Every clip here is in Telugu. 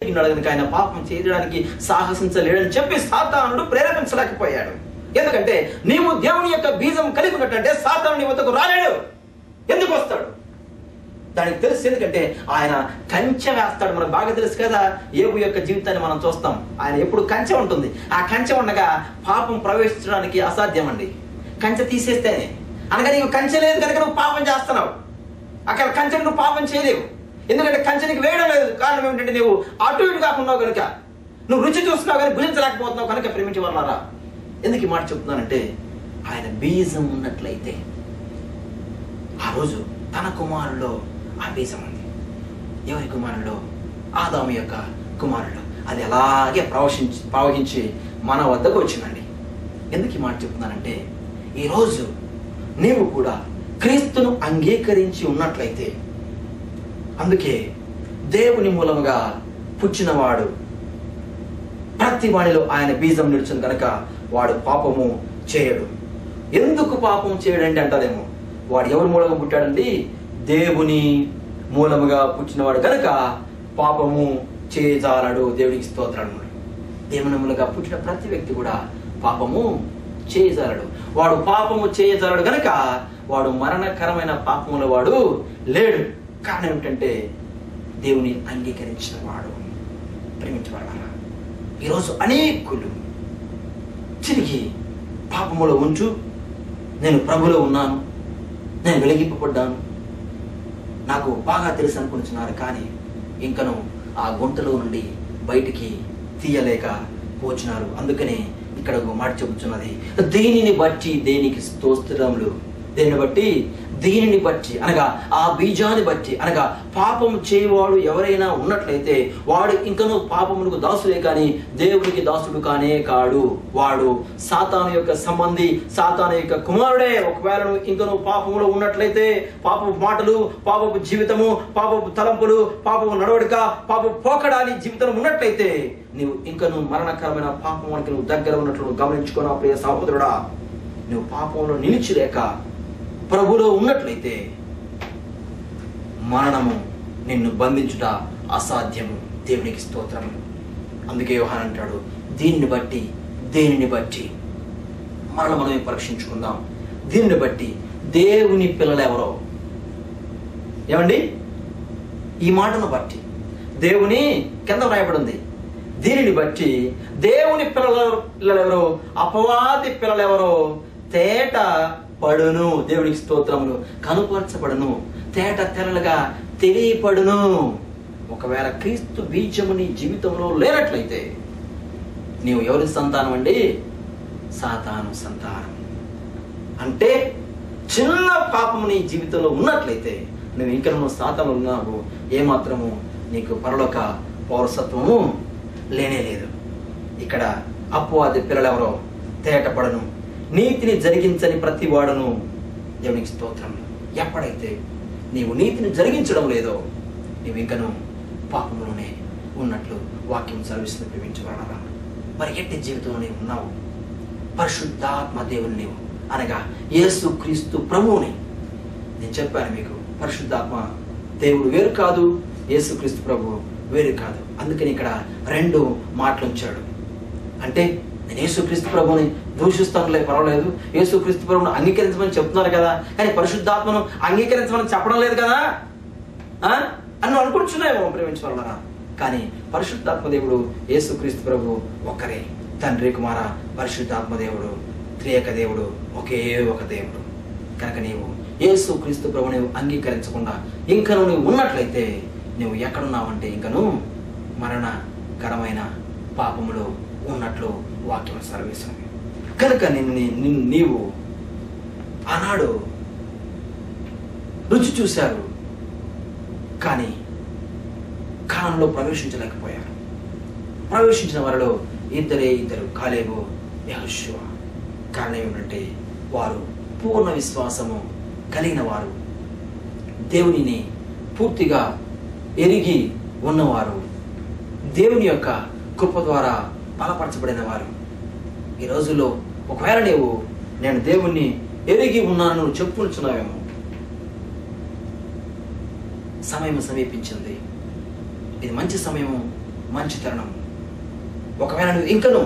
కనుక ఆయన పాపం చేయడానికి సాహసించలేడని చెప్పి సాతానుడు ప్రేరేపించలేకపోయాడు. ఎందుకంటే నీవు దేవుని యొక్క బీజం కలిగి ఉన్నట్టంటే సాతాను నీ వద్దకు రాలేడు. ఎందుకు వస్తాడు? దానికి తెలుసు. ఎందుకంటే ఆయన కంచె వేస్తాడు. మనకు బాగా తెలుసు కదా, యోబు యొక్క జీవితాన్ని మనం చూస్తాం. ఆయన ఎప్పుడు కంచె ఉంటుంది. ఆ కంచె ఉండగా పాపం ప్రవేశించడానికి అసాధ్యం అండి. కంచె తీసేస్తేనే, అనగా నీకు కంచె లేదు కనుక నువ్వు పాపం చేస్తున్నావు. అక్కడ కంచెని నువ్వు పాపం చేయలేవు. ఎందుకంటే కంచెనికి వేయడం లేదు. కారణం ఏమిటంటే నువ్వు అటు ఇటు కాకున్నావు కనుక, నువ్వు రుచి చూస్తున్నావు కానీ భుజించలేకపోతున్నావు కనుక. ప్రేమించి వాళ్ళారా, ఎందుకు ఈ మాట చెప్తున్నానంటే, ఆయన బీజం ఉన్నట్లయితే ఆ రోజు తన కుమారుల్లో ఆ బీజం ఉంది. ఎవరి కుమారుల్లో? ఆదాము యొక్క కుమారుల్లో. అది అలాగే ప్రవహించి మన వద్దకు వచ్చిందండి. ఎందుకు ఈ మాట చెప్తున్నానంటే, ఈరోజు నీవు కూడా క్రీస్తును అంగీకరించి ఉన్నట్లయితే, అందుకే దేవుని మూలముగా పుచ్చినవాడు ప్రతి వాడిలో ఆయన బీజం నిలిచింది కనుక వాడు పాపము చేయడు. ఎందుకు పాపం చేయడండి అంటారేమో. వాడు ఎవరి మూలంగా పుట్టాడండి? దేవుని మూలముగా పుట్టినవాడు కనుక పాపము చేయజాలడు. దేవునికి స్తోత్రాలు. దేవుని మూలంగా పుట్టిన ప్రతి వ్యక్తి కూడా పాపము చేయజాలడు. వాడు పాపము చేయజాలడు కనుక వాడు మరణకరమైన పాపముల వాడు లేడు. కారణం ఏమిటంటే దేవుని అంగీకరించిన వాడు. ప్రేమించవాడు. ఈరోజు అనేకులు తిరిగి పాపములో ఉంచు, నేను ప్రభులో ఉన్నాను, నేను వెలిగింపబడ్డాను, నాకు బాగా తెలుసు అనుకుంటున్నారు. కానీ ఇంకను ఆ గుంటలో నుండి బయటికి తీయలేక పోచున్నారు. అందుకనే ఇక్కడ ఒక మాట చెబుతున్నది, దీనిని బట్టి దేనికి స్తోత్రములు. దేనిని బట్టి? దీనిని బట్టి అనగా ఆ బీజాన్ని బట్టి, అనగా పాపం చేయవాడు ఎవరైనా ఉన్నట్లయితే వాడు ఇంకనూ పాపమునకు దాసుడే కానీ దేవునికి దాసుడు కానే కాడు. వాడు సాతాను యొక్క సంబంధి, సాతాను యొక్క కుమారుడే. ఒకవేళ నువ్వు ఇంకనూ పాపములో ఉన్నట్లయితే, పాపపు మాటలు, పాపపు జీవితము, పాపపు తలంపులు, పాపపు నడవడిక, పాపపు పోకడాలి జీవితం ఉన్నట్లయితే నువ్వు ఇంకనూ మరణకరమైన పాపమునికి నువ్వు దగ్గర ఉన్నట్లు గమనించుకున్న ప్రియ సహోదరుడా. నువ్వు పాపంలో నిలిచిలేక ప్రభులో ఉన్నట్లయితే మరణము నిన్ను బంధించుట అసాధ్యము. దేవునికి స్తోత్రము. అందుకే యోహాను అంటాడు, దీనిని బట్టి మనమే పరీక్షించుకుందాం. దీనిని బట్టి దేవుని పిల్లలు ఎవరో. ఏమండి? ఈ మాటను బట్టి దేవుని కింద వ్రాయబడి ఉంది. దీనిని బట్టి దేవుని పిల్లలెవరో అపవాది పిల్లలెవరో తేట పడును. దేవునికి స్తోత్రములు. కనుపరచబడును, తేట తెల్లగా తెలియపడును. ఒకవేళ క్రీస్తు బీజము నీ జీవితంలో లేనట్లయితే నీవు ఎవరి సంతానం అండి? సాతాను సంతానం. అంటే చిన్న పాపము నీ జీవితంలో ఉన్నట్లయితే నువ్వు ఇంకా నువ్వు సాతాను ఉన్నావు. ఏమాత్రము నీకు పరలోక పౌరసత్వము లేనే లేదు. ఇక్కడ అపవాది పిల్లలెవరో తేటపడను, నీతిని జరిగించని ప్రతి వాడును. దేవునికి స్తోత్రం. ఎప్పుడైతే నీవు నీతిని జరిగించడం లేదో నీవు ఇంకను పాపంలోనే ఉన్నట్లు వాక్యం సర్వీసును ప్రేమించబడాలా. మరి ఎట్టి జీవితంలో నీవు ఉన్నావు? పరిశుద్ధాత్మ దేవుని నీవు, అనగా యేసు క్రీస్తు ప్రభువుని. నేను చెప్పాను మీకు, పరిశుద్ధాత్మ దేవుడు వేరు కాదు, యేసు క్రీస్తు ప్రభు వేరు కాదు. అందుకని ఇక్కడ రెండు మాటలు ఉంచాడు. అంటే నేను యేసుక్రీస్తు ప్రభుని దూషిస్తానులే, పర్వాలేదు, యేసుక్రీస్తు ప్రభుని అంగీకరించమని చెప్తున్నారు కదా, కానీ పరిశుద్ధాత్మను అంగీకరించమని చెప్పడం లేదు కదా అని అనుకుంటున్నాయేమో ప్రేమించగలరా. కానీ పరిశుద్ధాత్మ దేవుడు యేసుక్రీస్తు ప్రభు ఒక్కరే. తండ్రి, కుమార, పరిశుద్ధాత్మ దేవుడు త్రియేక దేవుడు, ఒకే ఒక దేవుడు. కనుక నీవు యేసుక్రీస్తు ప్రభుని అంగీకరించకుండా ఇంకను నువ్వు ఉన్నట్లయితే నువ్వు ఎక్కడున్నావంటే ఇంకను మరణకరమైన పాపములో ఉన్నట్లు వాక్యం సర్వేశ్వరం. కనుక నీవు ఆనాడు రుచి చూశారు కానీ కాలంలో ప్రవేశించలేకపోయారు. ప్రవేశించిన వారిలో ఇద్దరు, కాలేబు, యెహోషువ. కారణం ఏమిటంటే వారు పూర్ణ విశ్వాసము కలిగిన వారు, దేవునిని పూర్తిగా ఎరిగి ఉన్నవారు, దేవుని యొక్క కృప ద్వారా బలపరచబడిన వారు. ఈ రోజుల్లో ఒకవేళ నేను దేవుణ్ణి ఎరిగి ఉన్నాను చెప్పుకుంటున్నావేమో. సమయం సమీపించింది. ఇది మంచి సమయము మంచి తరుణం. ఒకవేళ నువ్వు ఇంకను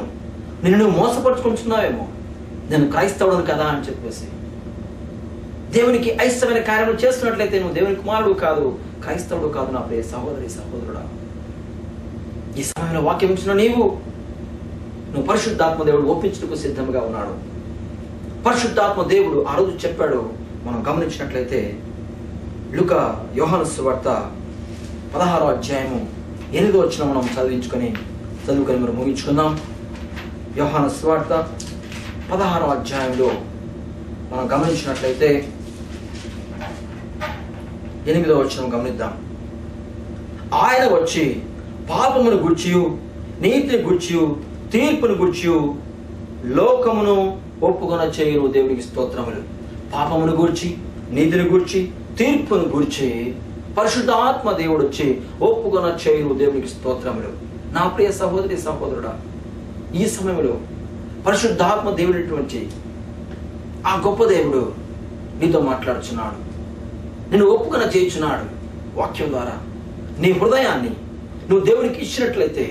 నిన్ను మోసపరుచుకుంటున్నావేమో, నేను క్రైస్తవుడు కదా అని చెప్పేసి దేవునికి అయిష్టమైన కార్యములు చేస్తున్నట్లయితే నువ్వు దేవుని కుమారుడు కాదు, క్రైస్తవుడు కాదు నా ప్రియ సహోదరి సహోదరుడా. ఈ సమయంలో వాక్యం ఇచ్చిన నువ్వు పరిశుద్ధాత్మ దేవుడు ఒప్పించుటకు సిద్ధంగా ఉన్నాడు. పరిశుద్ధాత్మ దేవుడు ఆ రోజు చెప్పాడు. మనం గమనించినట్లయితే లూకా యోహాను సువార్త 16వ అధ్యాయము 8వ వచనం మనం చదువుకొని మనం ముగించుకుందాం. యోహాను సువార్త 16వ అధ్యాయంలో మనం గమనించినట్లయితే 8వ వచనం గమనిద్దాం. ఆయన వచ్చి పాపమును గూర్చియు నీతిని గూర్చియు తీర్పును గూర్చియు లోకమును ఒప్పుకొన చేయును దేవునికి స్తోత్రములు. పాపమును గూర్చి నీతిని గూర్చి తీర్పును గూర్చి పరిశుద్ధాత్మ దేవుడు వచ్చి ఒప్పుకొన చేయును దేవునికి స్తోత్రములు. నా ప్రియ సహోదరి సహోదరుడా, ఈ సమయంలో పరిశుద్ధాత్మ దేవుడైనటువంటి ఆ గొప్ప దేవుడు నీతో మాట్లాడుచున్నాడు, నిన్ను ఒప్పుకొన చేయుచున్నాడు. వాక్యం ద్వారా నీ హృదయాన్ని నువ్వు దేవునికి ఇచ్చినట్లయితే,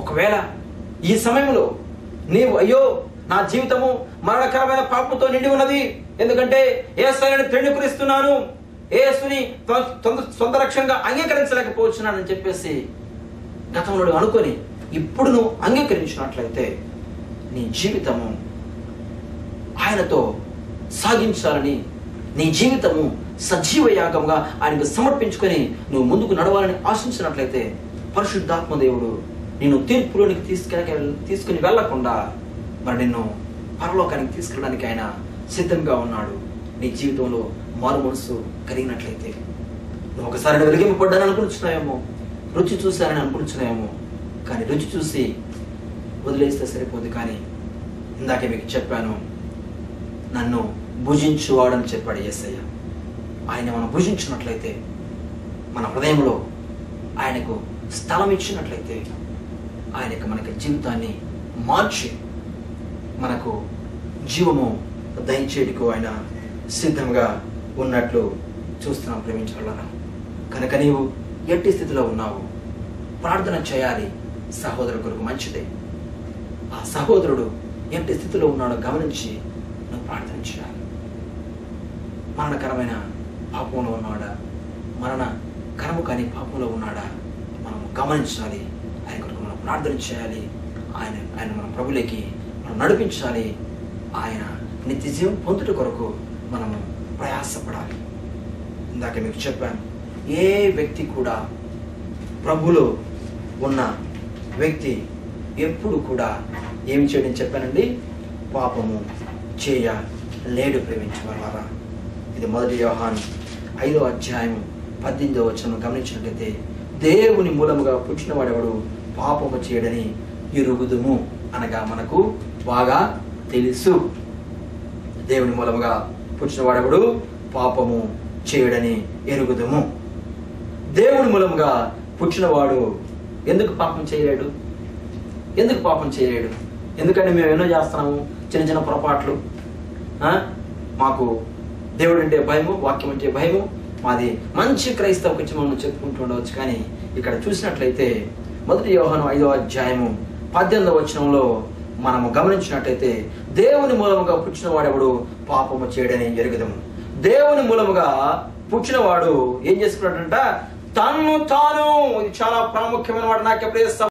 ఒకవేళ ఈ సమయంలో నీవు అయ్యో నా జీవితము మరణకరమైన పాపంతో నిండి ఉన్నది, ఎందుకంటే యేసుని తృణీకరిస్తున్నాను, యేసుని సొంత రక్షణగా అంగీకరించలేకపోతున్నానని చెప్పేసి గతంలో అనుకొని ఇప్పుడు నువ్వు అంగీకరించినట్లయితే నీ జీవితము ఆయనతో సాగించాలని, నీ జీవితము సజీవ యాగంగా ఆయనకు సమర్పించుకొని నువ్వు ముందుకు నడవాలని ఆశించినట్లయితే పరిశుద్ధాత్మ దేవుడు నిన్ను తీర్పులోనికి తీసుకుని వెళ్లకుండా మరి నిన్ను పరలోకానికి తీసుకెళ్ళడానికి ఆయన సిద్ధంగా ఉన్నాడు. నీ జీవితంలో మారు మనసు కలిగినట్లయితే నువ్వు ఒకసారి వెలిగింపబడ్డాను అనుకుంటున్నాయేమో, రుచి చూశానని అనుకుంటున్నాయేమో, కానీ రుచి చూసి వదిలేస్తే సరిపోదు. కానీ ఇందాకే మీకు చెప్పాను, నన్ను భుజించువాడని చెప్పాడు యేసయ్య. ఆయన మనం భుజించినట్లయితే, మన హృదయంలో ఆయనకు స్థలం ఇచ్చినట్లయితే, ఆయనకు మనకి జీవితాన్ని మార్చి మనకు జీవము దయచేయడానికి ఆయన సిద్ధంగా ఉన్నట్లు చూస్తున్నాం ప్రేమించాలన్నా. కనుక నీవు ఎట్టి స్థితిలో ఉన్నావు, ప్రార్థన చేయాలి సహోదరు కొరకు, మంచిదే. ఆ సహోదరుడు ఎట్టి స్థితిలో ఉన్నాడో గమనించి నువ్వు ప్రార్థన చేయాలి. మరణకరమైన పాపంలో ఉన్నాడా, మరణకరము కాని పాపంలో ఉన్నాడా మనం గమనించాలి. ఆయన కొరకు మనం ప్రార్థన చేయాలి. ఆయన మన ప్రభువులోకి మనం నడిపించాలి. ఆయన నిత్య జీవం పొందుట కొరకు మనము ప్రయాసపడాలి. ఇందాక మీకు చెప్పాను, ఏ వ్యక్తి కూడా ప్రభులో ఉన్న వ్యక్తి ఎప్పుడు కూడా ఏమి చేయడం చెప్పానండి, పాపము చేయలేడు ప్రేమించగలరా. ఇది 1 యోహాను 5వ అధ్యాయం 18వ వచనం గమనించినట్లయితే, దేవుని మూలముగా పుట్టిన వాడెవడు పాపము చేయడని ఎరుగుదుము అనగా మనకు బాగా తెలుసు. దేవుని మూలముగా పుట్టిన వాడెవడు పాపము చేయడని ఎరుగుదుము. దేవుని మూలముగా పుట్టినవాడు ఎందుకు పాపం చేయలేడు? ఎందుకు పాపం చేయలేడు? ఎందుకంటే మేము ఎన్నో చేస్తున్నాము, చిన్న చిన్న పొరపాట్లు. మాకు దేవుడు అంటే భయము, వాక్యం అంటే భయము, మాది మంచి క్రైస్తవ కుటుంబం చెప్పుకుంటూ ఉండవచ్చు. కానీ ఇక్కడ చూసినట్లయితే 1 యోహాను 5వ అధ్యాయము 18వ వచనంలో మనము గమనించినట్లయితే, దేవుని మూలముగా పుట్టిన వాడెవడు పాపము చేయడని ఎరుగుదము. దేవుని మూలముగా పుట్టినవాడు ఏం చేసుకున్నాడంట, తన్ను తాను, ఇది చాలా ప్రాముఖ్యమైన వాడు నాకు ఎప్పుడైతే